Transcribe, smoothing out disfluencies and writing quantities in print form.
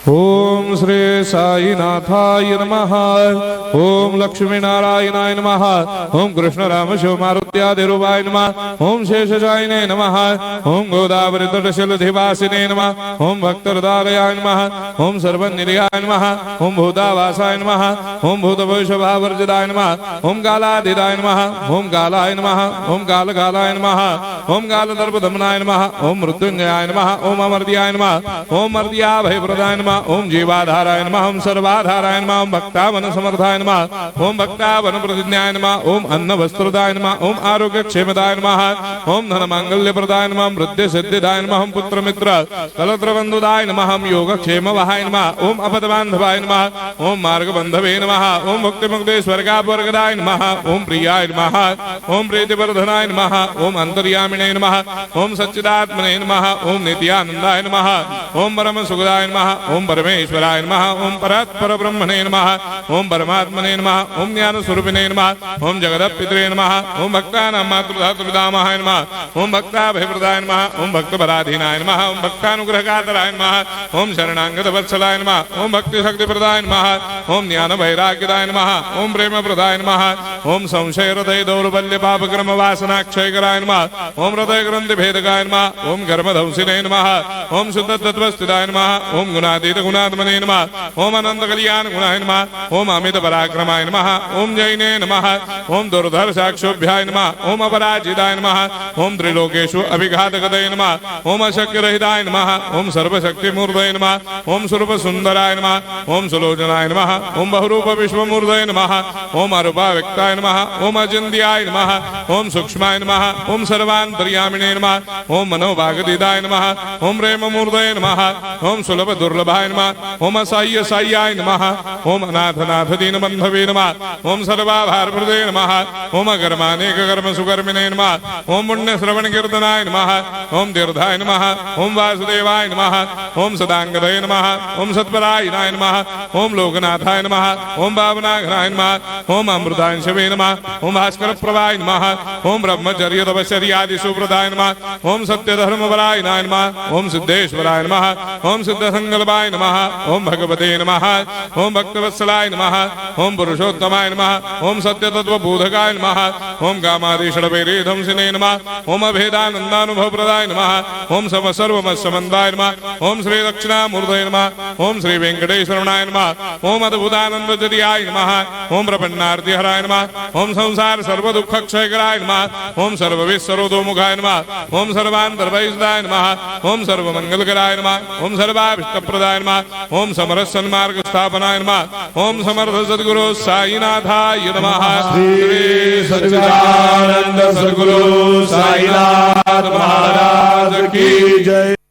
ओम श्री साईनाथाय नमः। ओम लक्ष्मी नारायणाय नमः। ओम कृष्ण राम शिव मारुत्यादिरूपाय नमः। ओम शेषशायिने नमः। ओम गोदावरी तटशिलधिवासिने नमः। ओम भक्तहृदयाय नमः। ओम सर्वनिलयाय नमः। ओम भूतावासाय नमः। ओम भूतभविष्यभावर्जिताय नमः। ओम कालाधीराय नमः। ओम कालाय नमः। ओम कालकालाय नमः। ओम कालदर्पदमनाय नमः। ओम मृत्युंजयाय नमः। ओम अमर्त्याय नमः। ओम मर्त्याभयप्रदाय नमः। ओम जीवाधाराय नमः। ओम सर्वाधाराय नमः। ओम भक्तावन समर्थाय नमः। ओम भक्तावन प्रतिज्ञाय नमः। ओम अन्न वस्त्रदाय नमः। ओम आरोग्य क्षेमदाय नमः। ओम धन मांगल्य प्रदाय नमः। ओम वृद्धि सिद्धिदाय नमः। ओम पुत्र मित्र कलत्र बंधुदाय नमः। ओम योग क्षेम वहाय नमः। ओम अपद बांधवाय नमः। ओम मार्ग बंधवे नमः। ओम मुक्ति मुक्ति स्वर्गापवर्गदाय नमः। ओम प्रियाय नमः। ओम प्रीतिवर्धनाय नमः। ओम अंतर्यामिणे नमः। ओम सच्चिदात्मने नमः। ओम नित्यानंदाय नमः। ओम परम सुखदाय नमः। ओम परमेश्वराय नमः। ओम परात्पर ब्रह्मणे नमः। ओम परमात्मने नमः। ओम ज्ञान स्वरूपिणे नमः। ओम जगदपितरे नमः। ओम भक्तानां मातृधातुपितामहाय नमः। ओम भक्ताभयप्रदाय नमः। ओम भक्तपराधीनाय नमः। ओम भक्तानुग्रहकातराय नमः। ओम शरणागत वत्सलाय नमः। ओम भक्ति शक्ति प्रदाय नमः। ओम ज्ञान वैराग्यदाय नमः। ओम प्रेम प्रदाय नमः। ओम संशय हृदय दौर्बल्य पापक्रम वासना क्षयकराय नमः। ओम हृदय ग्रंथि भेदकाय नमः। ओम कर्मधंसिने नमः। ओम शुद्ध तत्वस्थिताय नमः। ओम गुणातीत गुणात्मने नमः। ओम अनंत कल्याण गुणाय नमः। ओम अमित पराक्रमाय नमः। ओम जैने नमः। ओम दुर्धर साक्षोभ्याय नमः। ओम अपराजिताय नमः। ओम त्रिलोकेषु अभिघातगतये नमः। ओम अशक्य रहिताय नमः। ओम सर्वशक्ति मूर्तये नमः। ओम स्वरूप सुंदराय नमः। ओम सुलोचनाय नमः। ओम बहुरूप विश्वमूर्तये नमः। ओम अरूपाव्यक्ताय नमः। ओम अचिन्त्याय नमः। ओम सूक्ष्माय नमः। ओम सर्वान्तर्यामिणे नमः। ओम मनोभागदिदाय नमः। ओम प्रेम मूर्तये नमः। ओम सुलभ दुर्लभाय नमः। ओम असह्य साह्याय नमः। ओम अनाथनाथ दीन बंधवे नमः। ओम सर्वाभारप्रदे नमः। ओम अकर्मानेक कर्म सुकर्मिणे नमः। ओम पुण्य श्रवण कीर्तनाय नमः। ओम तीर्थाय नमः। ओम वासुदेवाय नमः। ओम सदांगदये नमः। ओम सत्परायणाय नमः। ओम लोकनाथाय नमः। ओम भावनाघनाय नमः। ओम अमृताय शिवे नमः। ओम भास्कर प्रभाय नमः। ओम ब्रह्मचर्य तपश्चर्यादि सुप्रदाय नमः। ओम सत्य धर्म परायणाय नमः। ओम सिद्धेश्वराय नमः। ओम सिद्ध संकल्पाय नमः। ओम भगवते नमः। ओम भक्तवत्सलाय नमः। ओम पुरुषोत्तमाय नमः। ओम सत्य तत्व बोधकाय नमः। ओम कामादिषडवैरे ध्वंसिने नमः। ओम अभेदानंदानुभव प्रदाय नमः। ओम सर्वमस्समन्दाय नमः। ओम श्री दक्षिणामूर्तये नमः। ओम श्री वेंकटेश्वरनाय नमः। ओम अद्भुतानंदजरियाय नमः। ओम प्रपन्नार्ति हराय नमः। ओम संसार सर्व दुख क्षयकराय नमः। ओम सर्वविश्वरोधोमुखाय नमः। ओम सर्वांतर्वैसदाय नमः। ओम सर्वमंगलकराय नमः। ओम सर्वाभिष्टप्रदाय नमः। ओम समरस सन्मार्ग स्थापनाय नमः। ओम समर्थ सद्गुरु साईनाथाय नमः। श्री सच्चिदानंद सद्गुरु साईनाथ महाराज की जय।